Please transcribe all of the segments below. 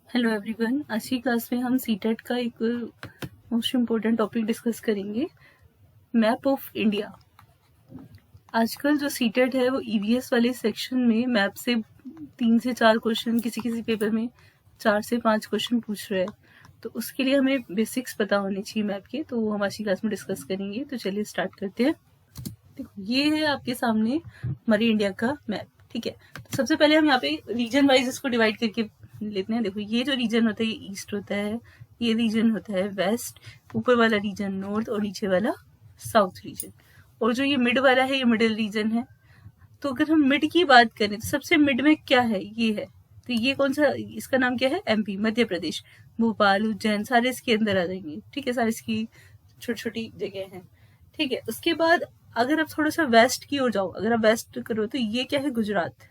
Hello everyone, आज की class में हम सीटेट का एक मोस्ट इम्पोर्टेंट टॉपिक डिस्कस करेंगे, मैप ऑफ इंडिया। आजकल जो सीटेट है वो ईवीएस वाले सेक्शन में मैप से 3 से 4 क्वेश्चन, किसी पेपर में 4 से 5 क्वेश्चन पूछ रहे हैं। तो उसके लिए हमें बेसिक्स पता होने चाहिए मैप के, तो वो हम आज की क्लास में डिस्कस करेंगे। तो चलिए स्टार्ट करते हैं। देखो, ये है आपके सामने हमारे इंडिया का मैप। ठीक है, तो सबसे पहले हम यहाँ पे रीजन वाइज इसको डिवाइड करके लेते हैं। देखो, ये जो रीजन होता है ये ईस्ट होता है, ये रीजन होता है वेस्ट, ऊपर वाला रीजन नॉर्थ और नीचे वाला साउथ रीजन, और जो ये मिड वाला है ये मिडिल रीजन है। तो अगर हम मिड की बात करें तो सबसे मिड में क्या है, ये है। तो ये कौन सा, इसका नाम क्या है, एमपी, मध्य प्रदेश। भोपाल, उज्जैन सारे इसके अंदर आ जाएंगे। ठीक है, सारे इसकी छोटी छोटी जगह हैं। ठीक है, उसके बाद अगर आप थोड़ा सा वेस्ट की ओर जाओ, अगर आप वेस्ट करो तो ये क्या है, गुजरात।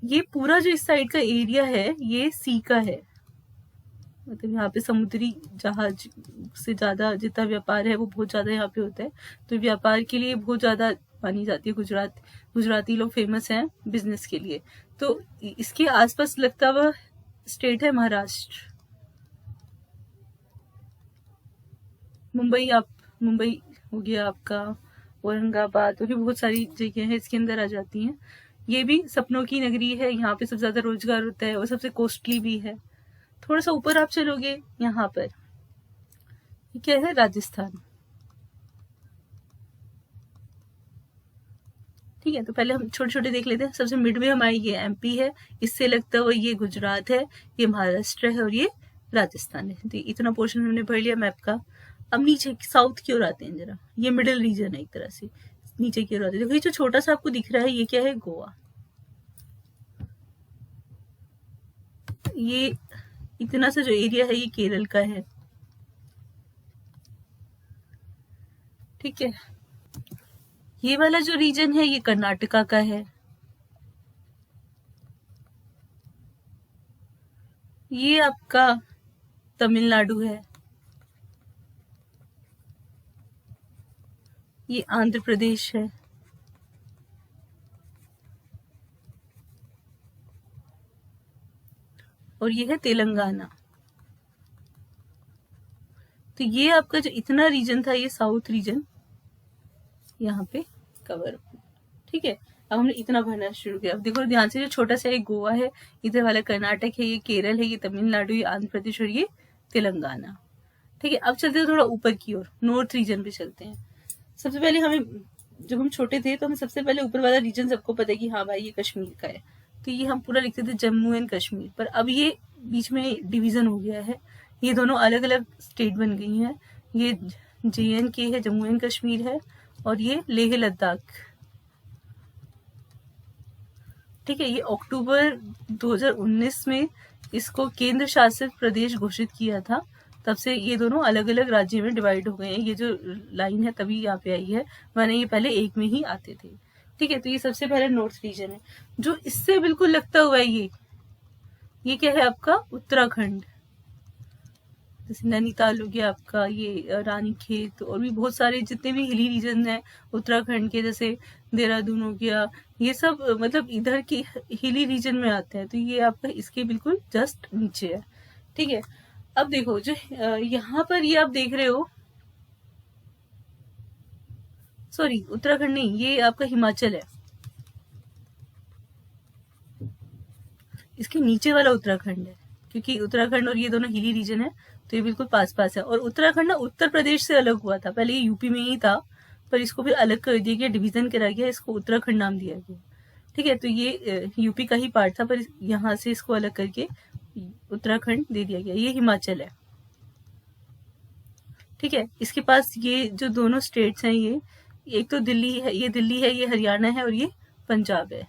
ये पूरा जो इस साइड का एरिया है ये सी का है, मतलब यहाँ पे समुद्री जहाज से ज्यादा जितना व्यापार है वो बहुत ज्यादा यहाँ पे होता है। तो व्यापार के लिए बहुत ज्यादा मानी जाती है गुजराती लोग फेमस हैं बिजनेस के लिए। तो इसके आसपास लगता हुआ स्टेट है महाराष्ट्र। मुंबई हो गया आपका, औरंगाबाद, और भी बहुत सारी जगह है इसके अंदर आ जाती हैं। ये भी सपनों की नगरी है, यहाँ पे सबसे ज्यादा रोजगार होता है और सबसे कॉस्टली भी है। थोड़ा सा ऊपर आप चलोगे, यहाँ पर ये क्या है, राजस्थान। ठीक है, तो पहले हम छोटे छोटे देख लेते हैं। सबसे मिड में हमारी ये एमपी है, इससे लगता हुआ ये गुजरात है, ये महाराष्ट्र है और ये राजस्थान है। तो इतना पोर्शन हमने पढ़ लिया मैप का। अब नीचे साउथ की ओर आते हैं जरा। ये मिडिल रीजन है एक तरह से, नीचे की ओर आते हैं। देखो, ये जो छोटा सा आपको दिख रहा है ये क्या है, गोवा। ये इतना सा जो एरिया है ये केरल का है। ठीक है, ये वाला जो रीजन है ये कर्नाटका का है। ये आपका तमिलनाडु है। ये आंध्र प्रदेश है। और ये है तेलंगाना। तो ये आपका जो इतना रीजन था ये साउथ रीजन यहाँ पे कवर। ठीक है, अब हमने इतना भरना शुरू किया। अब देखो ध्यान से, जो छोटा सा एक गोवा है, इधर वाला कर्नाटक है, ये केरल है, ये तमिलनाडु, ये आंध्र प्रदेश और ये तेलंगाना। ठीक है, अब चलते हैं थोड़ा ऊपर की ओर, नॉर्थ रीजन पे चलते हैं। सबसे पहले हमें, जब हम छोटे थे तो हमें सबसे पहले ऊपर वाला रीजन सबको पता है कि हाँ भाई ये कश्मीर का है, तो ये हम पूरा लिखते थे जम्मू एंड कश्मीर। पर अब ये बीच में डिवीजन हो गया है, ये दोनों अलग अलग स्टेट बन गई हैं। ये JNK है, जम्मू एंड कश्मीर है, और ये लेह लद्दाख। ठीक है, ये अक्टूबर 2019 में इसको केंद्र शासित प्रदेश घोषित किया था। तब से ये दोनों अलग अलग राज्य में डिवाइड हो गए हैं। ये जो लाइन है तभी यहाँ पे आई है, वरना ये पहले एक में ही आते थे। ठीक है, तो ये सबसे पहले नॉर्थ रीजन है। जो इससे बिल्कुल लगता हुआ है ये क्या है आपका, उत्तराखंड। जैसे नैनीताल हो गया आपका, ये रानीखेत, और भी बहुत सारे जितने भी हिली रीजन है उत्तराखंड के, जैसे देहरादून हो गया, ये सब मतलब इधर के हिली रीजन में आते हैं। तो ये आपका इसके बिल्कुल जस्ट नीचे है। ठीक है, अब देखो जो यहाँ पर ये आप देख रहे हो, सॉरी उत्तराखंड नहीं, ये आपका हिमाचल है। इसके नीचे वाला उत्तराखंड है, क्योंकि उत्तराखंड और ये दोनों हिली रीजन है, तो ये बिल्कुल पास पास है। और उत्तराखंड ना उत्तर प्रदेश से अलग हुआ था, पहले ये यूपी में ही था, पर इसको फिर अलग कर दिया गया, डिवीजन करा गया, इसको उत्तराखंड नाम दिया गया। ठीक है, तो ये यूपी का ही पार्ट था, पर यहाँ से इसको अलग करके उत्तराखंड दे दिया गया। ये हिमाचल है। ठीक है, इसके पास ये जो दोनों स्टेट्स हैं, ये एक तो दिल्ली है, ये हरियाणा है, और ये पंजाब है।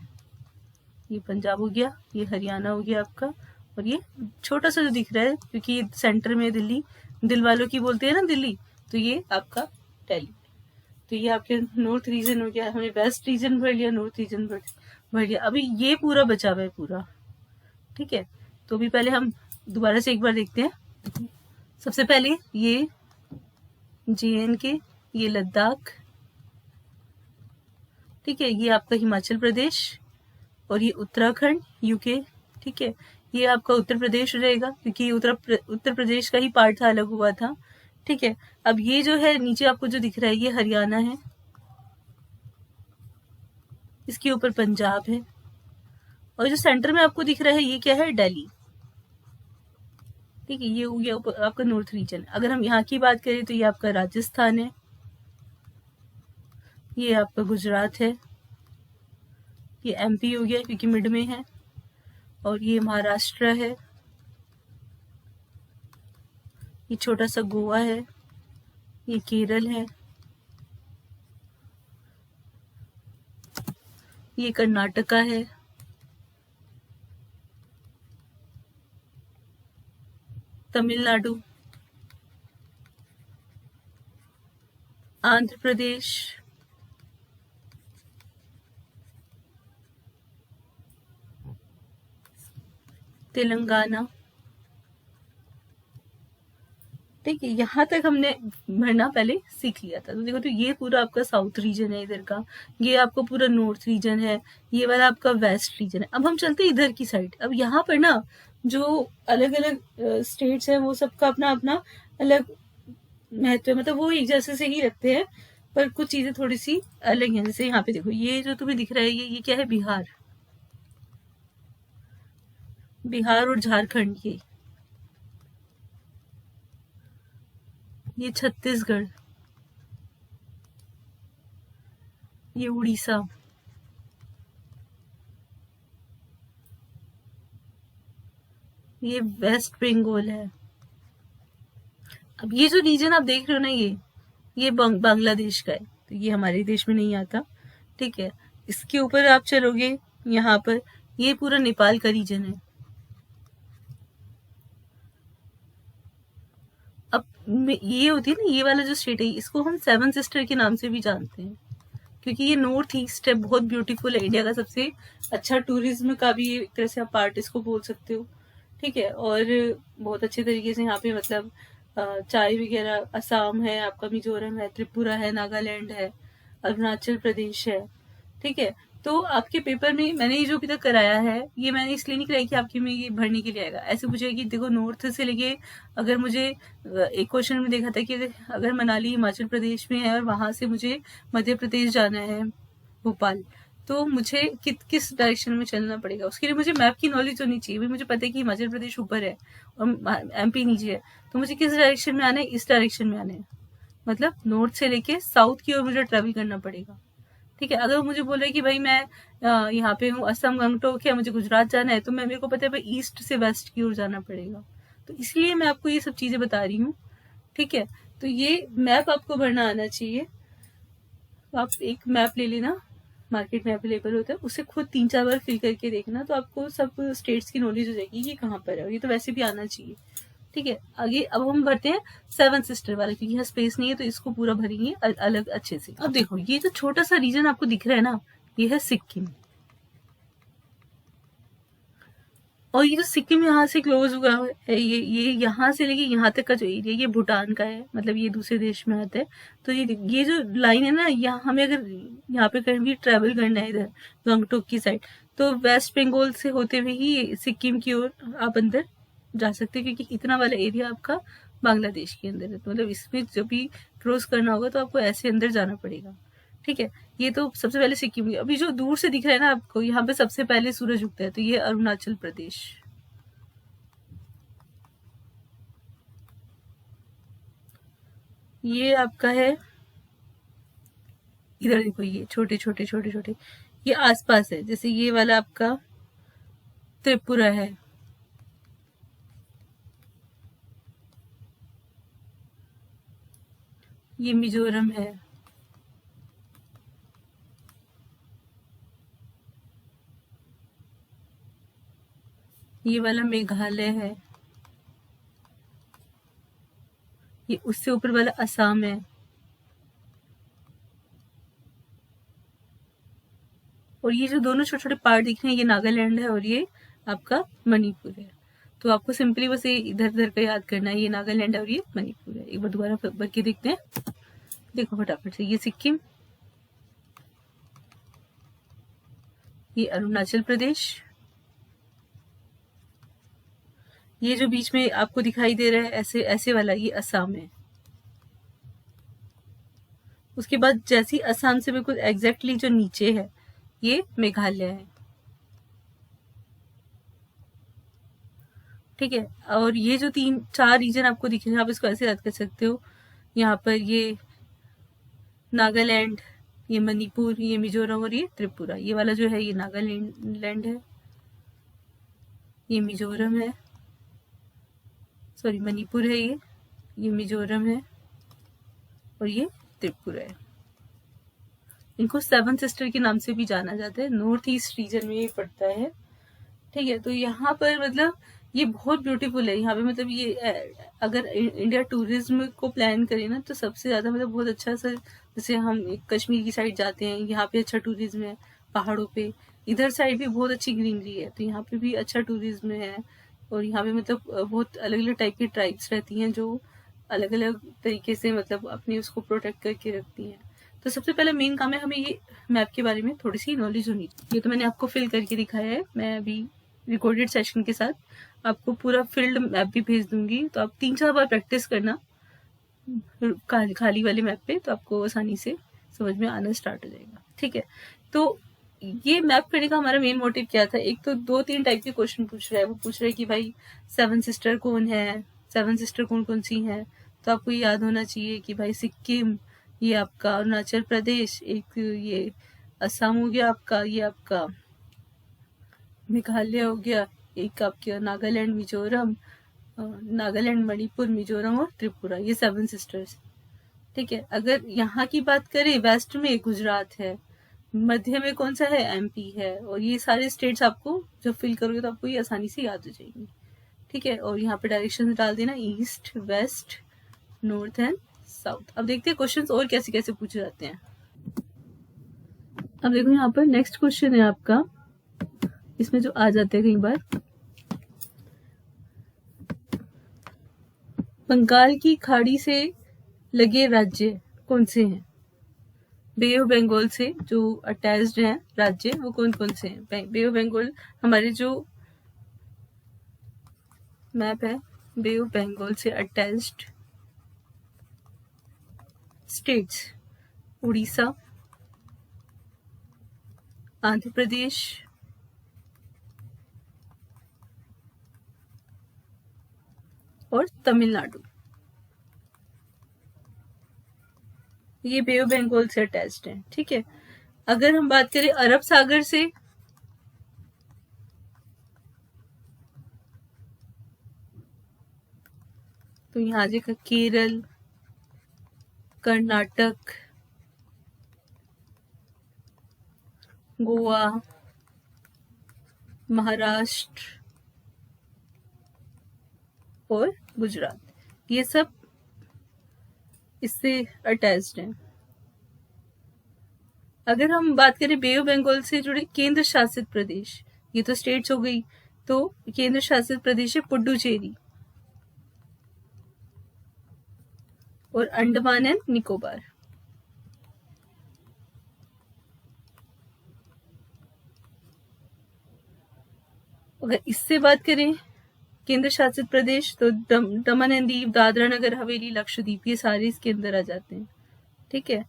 ये पंजाब हो गया, ये हरियाणा हो गया आपका, और ये छोटा सा जो दिख रहा है क्योंकि ये में दिल्ली, दिल वालों की बोलते हैं ना दिल्ली, तो ये आपका दिल्ली। तो ये आपके नॉर्थ रीजन हो गया। हमने वेस्ट रीजन भर लिया, नॉर्थ रीजन भर लिया। अभी ये पूरा बचा हुआ है पूरा। ठीक है, तो अभी पहले हम दोबारा से एक बार देखते हैं। सबसे पहले ये JNK, ये लद्दाख। ठीक है, ये आपका हिमाचल प्रदेश, और ये उत्तराखंड यूके, ठीक है। ये आपका उत्तर प्रदेश रहेगा क्योंकि उत्तर प्रदेश का ही पार्ट था, अलग हुआ था, ठीक है। अब ये जो है नीचे आपको जो दिख रहा है ये हरियाणा है, इसके ऊपर पंजाब है, और जो सेंटर में आपको दिख रहा है ये क्या है, दिल्ली, ठीक है। ये हो गया आपका नॉर्थ रीजन। अगर हम यहाँ की बात करें तो ये आपका राजस्थान है, ये आपका गुजरात है, ये एमपी हो गया क्योंकि मिड में है, और ये महाराष्ट्र है, ये छोटा सा गोवा है, ये केरल है, ये कर्नाटका है, तमिलनाडु, आंध्र प्रदेश, तेलंगाना, ठीक है। यहाँ तक हमने भरना पहले सीख लिया था। तो देखो, तो ये पूरा आपका साउथ रीजन है इधर का, ये आपका पूरा नॉर्थ रीजन है, ये वाला आपका वेस्ट रीजन है। अब हम चलते हैं इधर की साइड। अब यहाँ पर ना जो अलग अलग स्टेट्स हैं वो सबका अपना अपना अलग महत्व है, मतलब वो एक जैसे से ही रखते हैं, पर कुछ चीजें थोड़ी सी अलग हैं। जैसे यहाँ पे देखो, ये जो तुम्हें दिख रहा है ये क्या है, बिहार, बिहार और झारखंड, ये छत्तीसगढ़, ये उड़ीसा, ये वेस्ट बंगाल है। अब ये जो रीजन आप देख रहे हो ना, ये बांग्लादेश का है, तो ये हमारे देश में नहीं आता, ठीक है। इसके ऊपर आप चलोगे यहाँ पर, ये पूरा नेपाल का रीजन है। अब ये होती है ना, ये वाला जो स्टेट है इसको हम सेवन सिस्टर के नाम से भी जानते हैं, क्योंकि ये नॉर्थ ईस्ट है, बहुत ब्यूटीफुल है, इंडिया का सबसे अच्छा टूरिज्म का भी एक तरह से आप पार्ट इसको बोल सकते हो, ठीक है। और बहुत अच्छे तरीके से यहाँ पे मतलब चाय वगैरह, असम है आपका, मिजोरम है, त्रिपुरा है, नागालैंड है, अरुणाचल प्रदेश है, ठीक है। तो आपके पेपर में मैंने ये जो अभी तक कराया है, ये मैंने इसलिए नहीं कराया कि आपके में ये भरने के लिए आएगा। ऐसे पूछेगा कि देखो नॉर्थ से लेके, अगर मुझे एक क्वेश्चन में देखा था कि अगर मनाली हिमाचल प्रदेश में है और वहां से मुझे मध्य प्रदेश जाना है, भोपाल, तो मुझे किस डायरेक्शन में चलना पड़ेगा। उसके लिए मुझे मैप की नॉलेज होनी चाहिए। भाई मुझे पता है कि हिमाचल प्रदेश ऊपर है और एमपी नीचे है, तो मुझे किस डायरेक्शन में आना है, इस डायरेक्शन में आना है, मतलब नॉर्थ से लेके साउथ की ओर मुझे ट्रेवल करना पड़ेगा, ठीक है। अगर मुझे बोले कि भाई मैं यहाँ पे हूँ, असम गंगटोक है, मुझे गुजरात जाना है, तो मेरे को पता है भाई ईस्ट से वेस्ट की ओर जाना पड़ेगा। तो इसलिए मैं आपको ये सब चीजें बता रही हूँ, ठीक है। तो ये मैप आपको भरना आना चाहिए। तो आप एक मैप ले लेना, मार्केट में अवेलेबल होता है, उसे खुद 3-4 बार फिल करके देखना, तो आपको सब स्टेट्स की नॉलेज हो जाएगी ये कहाँ पर है। ये तो वैसे भी आना चाहिए, ठीक है। आगे अब हम भरते हैं सेवन सिस्टर वाला, क्योंकि यहाँ स्पेस नहीं है तो इसको पूरा भरेंगे अलग अच्छे से। अब देखो, ये जो छोटा सा रीजन आपको दिख रहा है ना, ये है सिक्किम, और ये जो सिक्किम यहाँ से क्लोज हुआ है, ये यहाँ से लेके यहाँ तक का जो एरिया, ये भूटान का है, मतलब ये दूसरे देश में आता है। तो ये जो लाइन है ना, यहाँ हमें अगर यहाँ पे कहीं भी ट्रेवल करना है इधर गंगटोक की साइड, तो वेस्ट बंगाल से होते हुए ही सिक्किम की ओर आप अंदर जा सकते हैं, क्योंकि इतना वाला एरिया आपका बांग्लादेश के अंदर है। तो मतलब इसमें जब भी क्रॉस करना होगा तो आपको ऐसे अंदर जाना पड़ेगा, ठीक है। ये तो सबसे पहले सिक्किम। अभी जो दूर से दिख रहा है ना आपको, यहाँ पे सबसे पहले सूरज उगता है, तो ये अरुणाचल प्रदेश, ये आपका है। इधर देखो, ये छोटे छोटे छोटे छोटे ये आसपास है, जैसे ये वाला आपका त्रिपुरा है, ये मिजोरम है, ये वाला मेघालय है, ये उससे ऊपर वाला असम है, और ये जो दोनों छोटे छोटे पार्ट दिख रहे हैं ये नागालैंड है, और ये आपका मणिपुर है। तो आपको सिंपली बस ये इधर उधर का याद करना है, ये नागालैंड है और ये मणिपुर है। एक बार दोबारा भर के देखते हैं, देखो फटाफट से, ये सिक्किम, ये अरुणाचल प्रदेश, ये जो बीच में आपको दिखाई दे रहा है ऐसे ऐसे वाला, ये असम है। उसके बाद जैसी असम से बिल्कुल एग्जैक्टली जो नीचे है ये मेघालय है, ठीक है। और ये जो 3-4 रीजन आपको दिख रहे हैं, आप इसको ऐसे याद कर सकते हो। यहाँ पर ये नागालैंड, ये मणिपुर, ये मिजोरम और ये त्रिपुरा। ये वाला जो है ये नागालैंड है, ये मिजोरम है, सॉरी मणिपुर है, ये मिजोरम है और ये त्रिपुरा है। इनको 7 सिस्टर के नाम से भी जाना जाता है, नॉर्थ ईस्ट रीजन में ये पड़ता है, ठीक है। तो यहाँ पर मतलब ये बहुत ब्यूटीफुल है। यहाँ पे मतलब ये अगर इंडिया टूरिज्म को प्लान करें ना तो सबसे ज़्यादा मतलब बहुत अच्छा सा, जैसे हम कश्मीर की साइड जाते हैं, यहाँ पे अच्छा टूरिज्म है पहाड़ों पे, इधर साइड भी बहुत अच्छी ग्रीनरी है, तो यहाँ पे भी अच्छा टूरिज्म है। और यहाँ पे मतलब बहुत अलग अलग टाइप की ट्राइब्स रहती हैं जो अलग अलग तरीके से मतलब अपने उसको प्रोटेक्ट करके रखती हैं। तो सबसे पहले मेन काम है हमें ये मैप के बारे में थोड़ी सी नॉलेज होनी चाहिए। ये तो मैंने आपको फिल करके दिखाया है, मैं अभी रिकॉर्डेड सेशन के साथ आपको पूरा फील्ड मैप भी भेज दूंगी, तो आप 3-4 बार प्रैक्टिस करना खाली वाले मैप पे, तो आपको आसानी से समझ में आना स्टार्ट हो जाएगा, ठीक है। तो ये मैप करने का हमारा मेन मोटिव क्या था, एक तो 2-3 टाइप के क्वेश्चन पूछ रहा है, वो पूछ रहा है कि भाई 7 सिस्टर कौन है, 7 सिस्टर कौन कौन सी हैं। तो आपको याद होना चाहिए कि भाई सिक्किम, ये आपका अरुणाचल प्रदेश, एक ये असम हो गया आपका, ये आपका मेघालय हो गया, एक आपके नागालैंड मिजोरम, नागालैंड मणिपुर मिजोरम और त्रिपुरा, ये 7 सिस्टर्स, ठीक है। अगर यहाँ की बात करें, वेस्ट में गुजरात है, मध्य में कौन सा है, एमपी है, और ये सारे स्टेट्स आपको जब फिल करोगे तो आपको ये आसानी से याद हो जाएंगी, ठीक है। और यहाँ पे डायरेक्शन डाल देना, east, west, north and south. अब देखते हैं क्वेश्चंस और कैसे कैसे पूछे जाते हैं। अब देखो यहाँ पर नेक्स्ट क्वेश्चन है आपका, इसमें जो आ जाते हैं कई बार, बंगाल की खाड़ी से लगे राज्य कौन से हैं। बे ऑफ बंगाल से जो अटैच्ड हैं राज्य, वो कौन कौन से हैं। बे ऑफ बंगाल हमारे जो मैप है, बे ऑफ बंगाल से अटैच्ड स्टेट्स, उड़ीसा, आंध्र प्रदेश, और तमिलनाडु, ये बे ऑफ बंगाल से अटैच्ड है, ठीक है। अगर हम बात करें अरब सागर से, तो यहाँ आ जाएगा केरल, कर्नाटक, गोवा, महाराष्ट्र और गुजरात, ये सब इससे अटैच्ड हैं। अगर हम बात करें बे ऑफ बंगाल से जुड़े केंद्र शासित प्रदेश, ये तो स्टेट्स हो गई, तो केंद्र शासित प्रदेश है पुडुचेरी और अंडमान एंड निकोबार। अगर इससे बात करें केंद्र शासित प्रदेश, तो दमन एंड दीव, दादरा नगर हवेली, लक्षद्वीप, ये सारे इसके अंदर आ जाते हैं, ठीक है।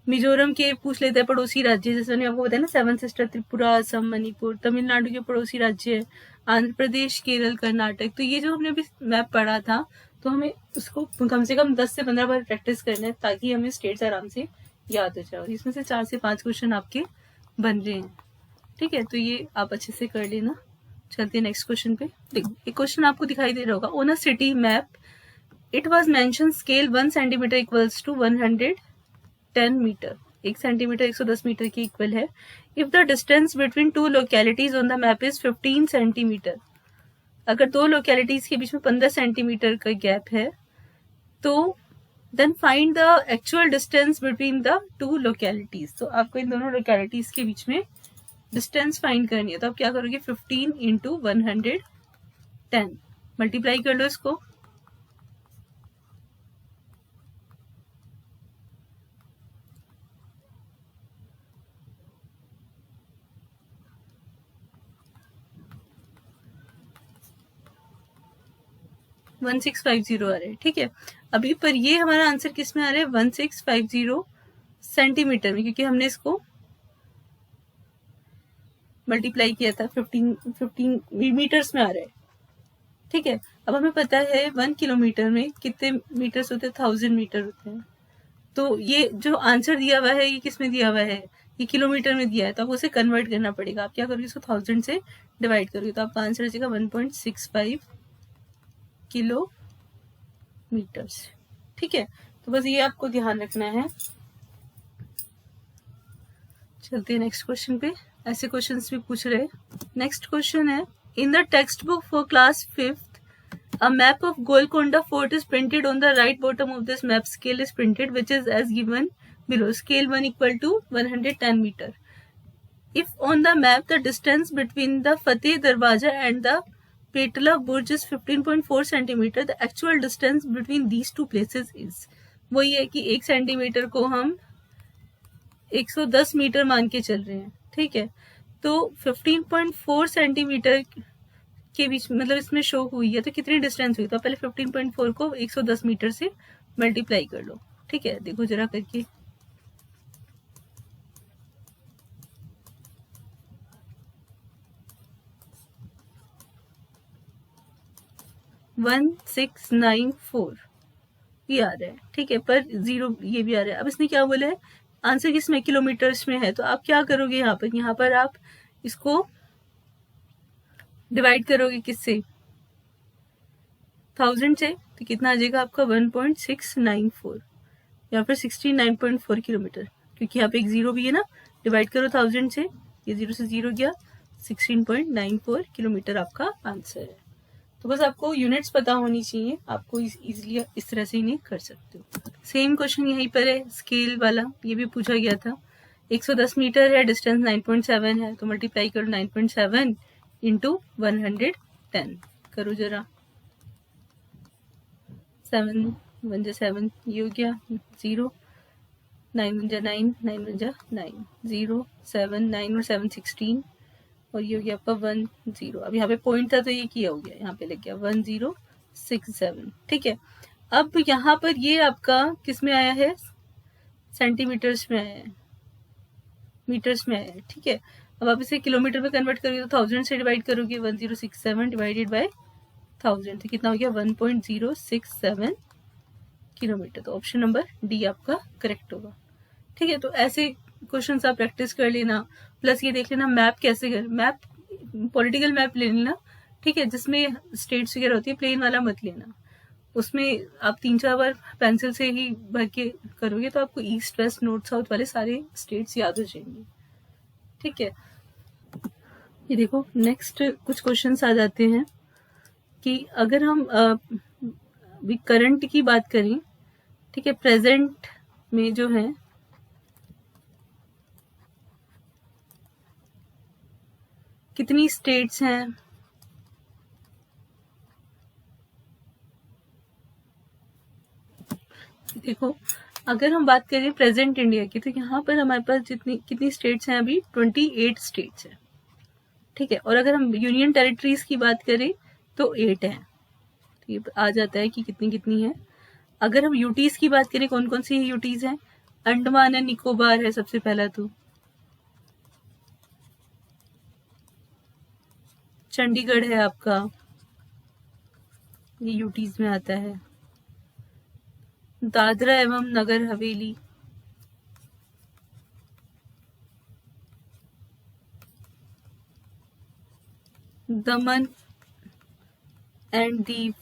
मिजोरम के पूछ लेते हैं पड़ोसी राज्य, जैसे मैंने आपको बताया ना 7 सिस्टर, त्रिपुरा, असम, मणिपुर। तमिलनाडु के पड़ोसी राज्य है आंध्र प्रदेश, केरल, कर्नाटक। तो ये जो हमने अभी मैप पढ़ा था, तो हमें उसको कम से कम 10 से 15 बार प्रैक्टिस करना है, ताकि हमें स्टेट्स आराम से याद हो जाए। और इसमें से 4 से 5 क्वेश्चन आपके बन रहे हैं, ठीक है। तो ये आप अच्छे से कर लेना। चलते हैं नेक्स्ट क्वेश्चन पे। देखो एक क्वेश्चन आपको दिखाई दे रहा होगा, on a city map it was mention scale 1 centimetre equals to 110 metre, 1 centimetre 110 metre के इक्वल है। If the distance between 2 localities on the map is 15 centimetre, अगर 2 लोकेलिटीज के बीच में 15 सेंटीमीटर का गैप है, तो then find the actual distance between the 2 localities. तो आपको इन दोनों लोकेलिटीज के बीच में डिस्टेंस फाइंड करनी है, तो आप क्या करोगे, 15 इंटू 110 मल्टीप्लाई कर लो इसको, 1650 आ रहा है, ठीक है। अभी पर ये हमारा आंसर किस में आ रहा है, 1650 सेंटीमीटर में, क्योंकि हमने इसको मल्टीप्लाई किया था 15 मीटर्स में आ रहा है, ठीक है। अब हमें पता है 1 किलोमीटर में कितने मीटर्स होते हैं, 1000 मीटर होते हैं। तो ये जो आंसर दिया हुआ है ये किस में दिया हुआ है, ये किलोमीटर में दिया है, तो आपको उसे कन्वर्ट करना पड़ेगा। आप क्या करोगे, इसको 1000 से डिवाइड करोगे तो आपका आंसर आ जाएगा 1.65 किलोमीटर्स, ठीक है। तो बस ये आपको ध्यान रखना है। चलते हैं नेक्स्ट क्वेश्चन पे, ऐसे क्वेश्चंस भी पूछ रहे। नेक्स्ट क्वेश्चन है, in the text book for class 5th a map of Golconda Fort is printed on the right bottom of this map. Scale is printed which is as given below. Scale 1 equal to 110 meter. If on the map the distance between the Fateh Darwaza and the Petla Burj is 15.4 centimeter, the actual distance between these two places is. वो ये है कि 1 centimetre को हम 110 metre मान के चल रहे हैं, ठीक है। तो 15.4 सेंटीमीटर के बीच मतलब इसमें शो हुई है, तो कितनी डिस्टेंस हुई, तो पहले 15.4 को 110 मीटर से मल्टीप्लाई कर लो, ठीक है। देखो जरा करके, वन 1694 ये आ रहा है, ठीक है, पर 0 ये भी आ रहा है। अब इसने क्या बोला है, आंसर किसमें, किलोमीटर्स में है, तो आप क्या करोगे, यहाँ पर आप इसको डिवाइड करोगे किससे, 1000 से, तो कितना आ जाएगा आपका 1.694, यहाँ पर 69.4 किलोमीटर, क्योंकि यहाँ पे एक 0 भी है ना। डिवाइड करो 1000 से, ये 0 से 0 गया, 16.94 किलोमीटर आपका आंसर है। तो बस आपको यूनिट्स पता होनी चाहिए, आपको इजीली इस तरह से इन्हें कर सकते हो। सेम क्वेश्चन यहीं पर है, स्केल वाला, ये भी पूछा गया था। 110 मीटर है, डिस्टेंस 9.7 है, तो मल्टीप्लाई करो 9.7 इंटू 110 करो जरा, 7 1 जा 7 ये हो गया 0, 9 1 जा 9, 9 1 जा 9, 0 7 9 और 7 16, और ये हो गया आपका 1 0। अब यहाँ पे पॉइंट था तो ये किया हो गया, यहाँ पे लग गया 1067, ठीक है। अब यहाँ पर ये आपका किस में आया है, सेंटीमीटर्स में आया है, मीटर्स में आया है, ठीक है। अब आप इसे किलोमीटर में कन्वर्ट करोगे तो 1000 से डिवाइड करोगे, 1067 डिवाइडेड बाय 1000, तो कितना हो गया 1.067 किलोमीटर। तो ऑप्शन नंबर डी आपका करेक्ट होगा, ठीक है। तो ऐसे क्वेश्चंस आप प्रैक्टिस कर लेना, प्लस ये देख लेना मैप कैसे कर, मैप पॉलिटिकल मैप ले लेना, ठीक है, जिसमें स्टेट्स वगैरह होती है, प्लेन वाला मत लेना। उसमें आप 3-4 बार पेंसिल से ही भर के करोगे तो आपको ईस्ट वेस्ट नॉर्थ साउथ वाले सारे स्टेट्स याद हो जाएंगे, ठीक है। ये देखो नेक्स्ट कुछ क्वेश्चंस आ जाते हैं कि अगर हम करंट की बात करें, ठीक है, प्रेजेंट में जो है कितनी स्टेट्स हैं, देखो अगर हम बात करें प्रेजेंट इंडिया की, तो यहाँ पर हमारे पास कितनी स्टेट्स हैं, अभी 28 स्टेट्स हैं, ठीक है। और अगर हम यूनियन टेरिटरीज की बात करें तो 8 हैं, तो ये आ जाता है कि कितनी कितनी है। अगर हम यूटीज की बात करें, कौन कौन सी यूटीज हैं, अंडमान एंड निकोबार है सबसे पहला, तो चंडीगढ़ है आपका, ये यूटीज में आता है। दादरा एवं नगर हवेली, दमन एंड दीव,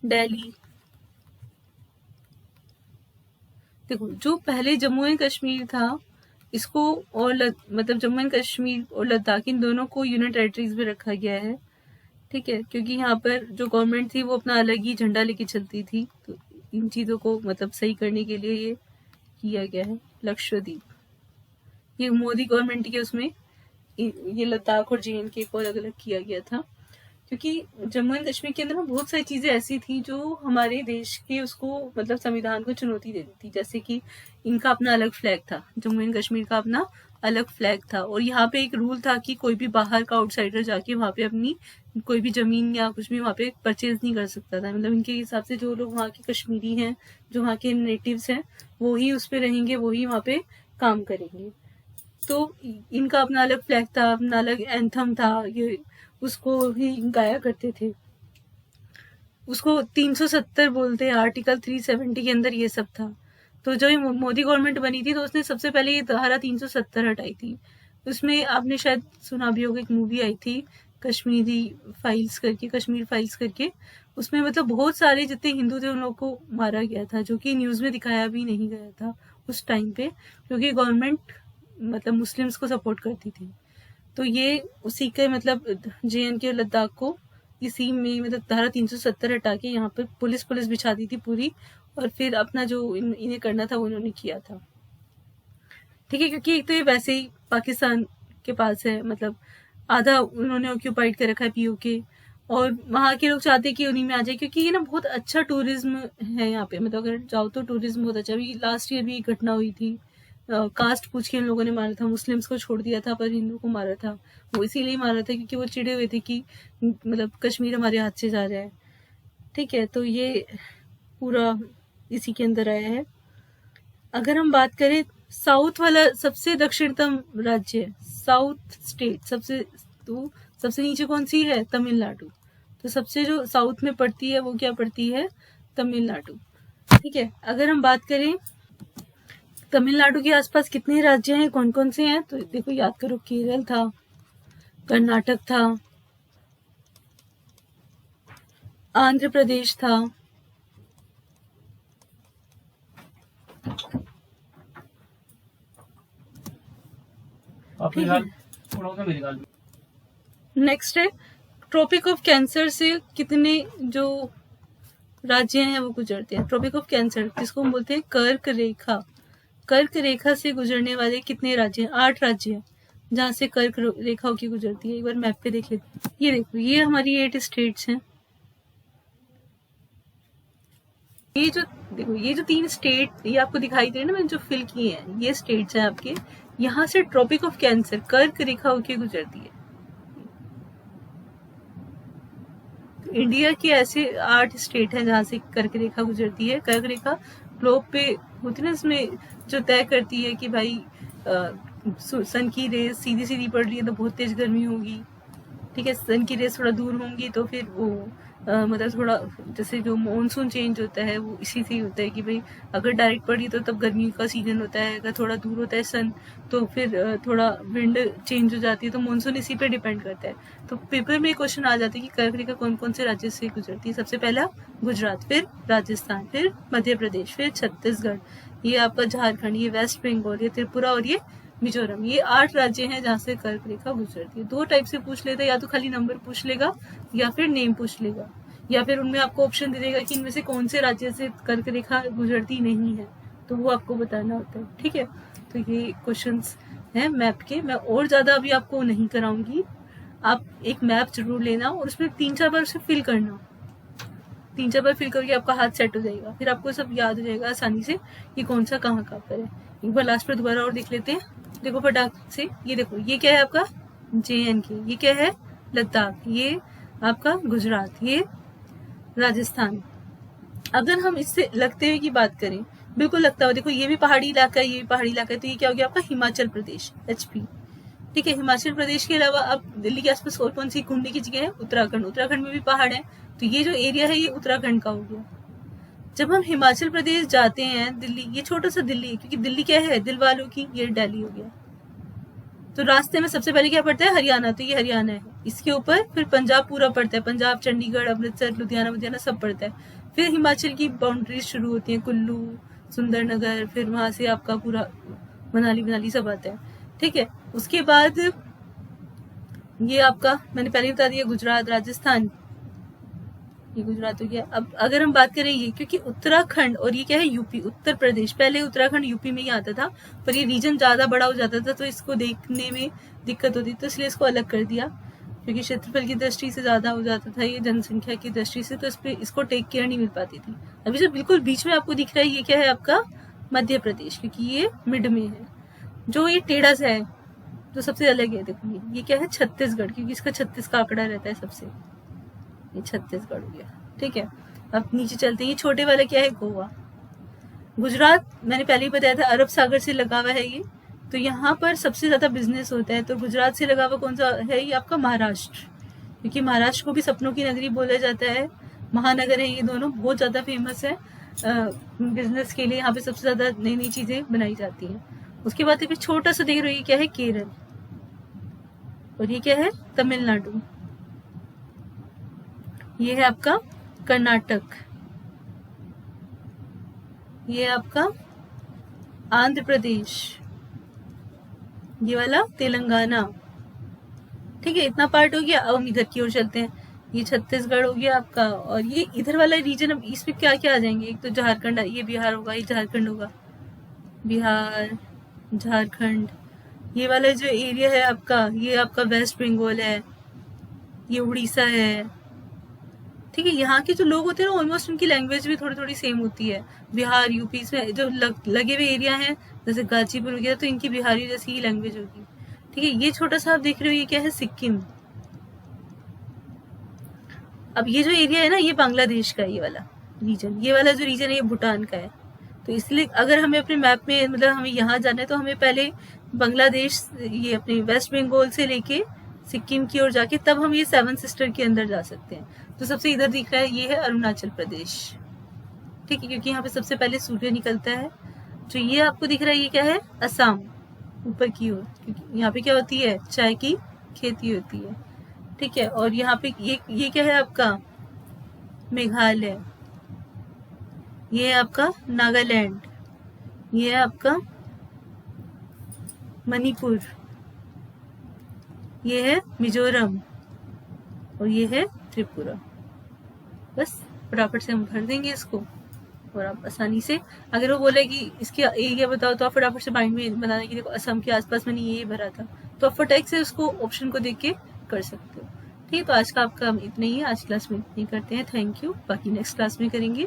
दिल्ली। देखो जो पहले जम्मू एंड कश्मीर था, इसको और मतलब जम्मू एंड कश्मीर और लद्दाख इन दोनों को यूनियन टेरिटरीज में रखा गया है, ठीक है, क्योंकि यहाँ पर जो गवर्नमेंट थी वो अपना अलग ही झंडा लेके चलती थी, तो इन चीज़ों को मतलब सही करने के लिए ये किया गया है। लक्षद्वीप, ये मोदी गवर्नमेंट के उसमें ये लद्दाख और JNK को अलग अलग किया गया था, क्योंकि जम्मू एंड कश्मीर के अंदर में बहुत सारी चीज़ें ऐसी थी जो हमारे देश के उसको मतलब संविधान को चुनौती देती थी, जैसे कि इनका अपना अलग फ्लैग था, जम्मू एंड कश्मीर का अपना अलग फ्लैग था। और यहाँ पे एक रूल था कि कोई भी बाहर का आउटसाइडर जाके वहाँ पे अपनी कोई भी जमीन या कुछ भी वहाँ पे परचेज नहीं कर सकता था। मतलब इनके हिसाब से जो लोग वहाँ के कश्मीरी हैं, जो वहाँ के नेटिव्स हैं, वो ही उस पे रहेंगे, वो ही वहाँ पे काम करेंगे। तो इनका अपना अलग फ्लैग था, अपना अलग एंथम था, ये उसको ही गाया करते थे। उसको 370 बोलते हैं, आर्टिकल 370 के अंदर ये सब था। तो जो ये मोदी गवर्नमेंट बनी थी तो उसने सबसे पहले ये धारा 370 हटाई थी। उसमें आपने शायद सुना भी होगा, एक मूवी आई थी कश्मीर फाइल्स करके। उसमें मतलब बहुत सारे जितने हिंदू थे उन लोगों को मारा गया था, जो कि न्यूज में दिखाया भी नहीं गया था उस टाइम पे, क्योंकि गवर्नमेंट मतलब मुस्लिम्स को सपोर्ट करती थी। तो ये उसी के मतलब JNK लद्दाख को इसी में मतलब धारा 370 हटा के यहाँ पर पुलिस बिछा दी थी पूरी, और फिर अपना जो इन्हें करना था वो उन्होंने किया था। ठीक है, क्योंकि एक तो ये वैसे ही पाकिस्तान के पास है, मतलब आधा उन्होंने ऑक्यूपाइड कर रखा है POK, और वहाँ के लोग चाहते हैं कि उन्हीं में आ जाए, क्योंकि ये ना बहुत अच्छा टूरिज्म है यहाँ पे। मतलब अगर जाओ तो टूरिज्म बहुत अच्छा। अभी लास्ट ईयर भी एक घटना हुई थी, कास्ट पूछ के इन लोगों ने मारा था, मुस्लिम्स को छोड़ दिया था पर हिंदू को मारा था। वो इसीलिए मारा था क्योंकि वो चिढ़े हुए थे कि मतलब कश्मीर हमारे हाथ से जा रहा है। ठीक है, तो ये पूरा इसी के अंदर आया है। अगर हम बात करें साउथ वाला सबसे दक्षिणतम राज्य, साउथ स्टेट सबसे नीचे कौन सी है? तमिलनाडु। तो सबसे जो साउथ में पड़ती है वो क्या पड़ती है? तमिलनाडु। ठीक है, अगर हम बात करें तमिलनाडु के आसपास कितने राज्य हैं, कौन कौन से हैं, तो देखो याद करो, केरल था, कर्नाटक था, आंध्र प्रदेश था, ठीक है। नेक्स्ट है ट्रॉपिक ऑफ कैंसर से कितने जो राज्य हैं वो गुजरते हैं। ट्रॉपिक ऑफ कैंसर जिसको हम बोलते हैं कर्क रेखा, कर्क रेखा से गुजरने वाले कितने राज्य हैं? 8 राज्य हैं जहाँ से कर्क रेखा की गुजरती है। एक बार मैप पे देख लेते हैं। ये देखो, ये हमारी 8 स्टेट्स हैं। ये जो 3 स्टेट ये आपको दिखाई दे रहे हैं ना, मैंने जो फिल किए हैं, ये स्टेट्स हैं आपके। यहाँ से ट्रॉपिक ऑफ कैंसर कर्क रेखा होके गुजरती है। इंडिया की ऐसे 8 स्टेट हैं जहाँ से कर्क रेखा गुजरती है। कर्क रेखा ग्लोब पे होती है ना, इसमें जो तय करती है कि भाई सन की रेस सीधी सीधी पड़ रही है तो बहुत तेज गर्मी होगी। ठीक है, सन की रेस थोड़ा दूर होंगी तो फिर वो मतलब थोड़ा जैसे जो मॉनसून चेंज होता है वो इसी से ही होता है कि भाई अगर डायरेक्ट पड़ी तो तब गर्मी का सीजन होता है, अगर थोड़ा दूर होता है सन तो फिर थोड़ा विंड चेंज हो जाती है। तो मॉनसून इसी पे डिपेंड करता है। तो पेपर में क्वेश्चन आ जाता है कि कर्क रेखा कौन कौन से राज्य से गुजरती है। सबसे पहला गुजरात, फिर राजस्थान, फिर मध्य प्रदेश, फिर छत्तीसगढ़, ये आपका झारखंड, ये वेस्ट बंगाल, ये त्रिपुरा और ये मिजोरम। ये 8 राज्य हैं जहाँ से कर्क रेखा गुजरती है। 2 टाइप से पूछ लेता है, या तो खाली नंबर पूछ लेगा या फिर नेम पूछ लेगा, या फिर उनमें आपको ऑप्शन दे देगा कि इनमें से कौन से राज्य से कर्क रेखा गुजरती नहीं है, तो वो आपको बताना होता है। ठीक है, तो ये क्वेश्चंस हैं मैप के। मैं और ज्यादा अभी आपको नहीं कराऊंगी। आप एक मैप जरूर लेना और उसमें 3-4 बार उसे फिल करना। 3-4 बार फिल करके आपका हाथ सेट हो जाएगा, फिर आपको सब याद हो जाएगा आसानी से कि कौन सा कहाँ पर है। एक बार लास्ट पर दोबारा और देख लेते हैं। देखो फटाक से, ये देखो, ये क्या है आपका JNK, ये क्या है लद्दाख, ये आपका गुजरात, ये राजस्थान। अगर हम इससे लगते हुए की बात करें, बिल्कुल लगता हो, देखो ये भी पहाड़ी इलाका है, ये भी पहाड़ी इलाका है, तो ये क्या हो गया आपका हिमाचल प्रदेश, HP। ठीक है, हिमाचल प्रदेश के अलावा अब दिल्ली के आसपास और कौन सी घूमने की जगह है? उत्तराखंड। उत्तराखंड में भी पहाड़ है, तो ये जो एरिया है ये उत्तराखंड का हो गया। जब हम हिमाचल प्रदेश जाते हैं, दिल्ली, ये छोटा सा दिल्ली है, क्योंकि दिल्ली क्या है दिल वालों की, ये दिल्ली हो गया। तो रास्ते में सबसे पहले क्या पड़ता है? हरियाणा, तो ये हरियाणा है। इसके ऊपर फिर पंजाब पूरा पड़ता है, पंजाब, चंडीगढ़, अमृतसर, लुधियाना सब पड़ता है। फिर हिमाचल की बाउंड्रीज शुरू होती है, कुल्लू, सुंदरनगर, फिर वहां से आपका पूरा मनाली सब आता है। ठीक है, उसके बाद ये आपका मैंने पहले बता दिया गुजरात, राजस्थान, ये गुजरात हो गया। अब अगर हम बात करें ये, क्योंकि उत्तराखंड और ये क्या है UP, उत्तर प्रदेश, पहले उत्तराखंड UP में ही आता था, पर ये रीजन ज्यादा बड़ा हो जाता था तो इसको देखने में दिक्कत होती, तो इसलिए इसको अलग कर दिया, क्योंकि क्षेत्रफल की दृष्टि से ज्यादा हो जाता था ये जनसंख्या की दृष्टि से, तो इसको टेक केयर नहीं मिल पाती थी। अभी जो बिल्कुल बीच में आपको दिख रहा है ये क्या है आपका मध्य प्रदेश, क्योंकि ये मिड में है। जो ये टेढ़ा सा है तो सबसे अलग है। देखो ये क्या है, छत्तीसगढ़, क्योंकि इसका 36 का आंकड़ा रहता है सबसे, ये छत्तीसगढ़ हो गया। ठीक है, अब नीचे चलते हैं। ये छोटे वाला क्या है, गोवा। गुजरात मैंने पहले ही बताया था, अरब सागर से लगा हुआ है ये, तो यहाँ पर सबसे ज्यादा बिजनेस होता है। तो गुजरात से लगा हुआ कौन सा है, ये आपका महाराष्ट्र, क्योंकि महाराष्ट्र को भी सपनों की नगरी बोला जाता है, महानगर है ये दोनों, बहुत ज्यादा फेमस है बिजनेस के लिए। यहाँ पे सबसे ज्यादा नई नई चीजें बनाई जाती हैं। उसके बाद फिर छोटा सा देख रहे हो, ये क्या है, केरल, और ये क्या है, तमिलनाडु, ये है आपका कर्नाटक, ये आपका आंध्र प्रदेश, ये वाला तेलंगाना। ठीक है, इतना पार्ट हो गया। अब हम इधर की ओर चलते हैं। ये छत्तीसगढ़ हो गया आपका, और ये इधर वाला रीजन, अब इसमें क्या क्या आ जाएंगे, एक तो झारखंड, ये बिहार होगा, ये झारखंड होगा, बिहार, झारखंड। ये वाला जो एरिया है आपका, ये आपका वेस्ट बंगाल है, ये उड़ीसा है। ठीक है, यहाँ के जो लोग होते हैं ना, ऑलमोस्ट उनकी लैंग्वेज भी थोड़ी थोड़ी सेम होती है। बिहार, यूपी में जो लगे हुए एरिया हैं, जैसे गाजीपुर हो गया, तो इनकी बिहारी जैसी ही लैंग्वेज होगी। ठीक है, ये छोटा सा आप देख रहे हो, ये क्या है, सिक्किम। अब ये जो एरिया है ना, ये बांग्लादेश का है, ये वाला रीजन, ये वाला जो रीजन है ये भूटान का है। तो इसलिए अगर हमें अपने मैप में, मतलब हमें यहाँ जाना है, तो हमें पहले बांग्लादेश, ये अपने वेस्ट बंगाल से लेके सिक्किम की ओर जाके तब हम ये 7 सिस्टर के अंदर जा सकते हैं। तो सबसे इधर दिख रहा है, ये है अरुणाचल प्रदेश। ठीक है, क्योंकि यहाँ पे सबसे पहले सूर्य निकलता है। जो ये आपको दिख रहा है, ये क्या है, असम, ऊपर की ओर, क्योंकि यहाँ पे क्या होती है, चाय की खेती होती है। ठीक है, और यहाँ पे ये क्या है आपका, मेघालय, ये है आपका नागालैंड, ये है आपका मणिपुर, ये है मिजोरम, और ये है त्रिपुरा। बस फटाफट से हम भर देंगे इसको, और आप आसानी से, अगर वो बोले कि इसके एरिया बताओ, तो आप फटाफट से माइंड में बनाना कि देखो असम के आसपास मैंने ये भरा था, तो आप फटाक से उसको ऑप्शन को देख के कर सकते हो। ठीक है, तो आज का आपका इतना ही है, आज क्लास में इतनी करते हैं। थैंक यू, बाकी नेक्स्ट क्लास में करेंगे।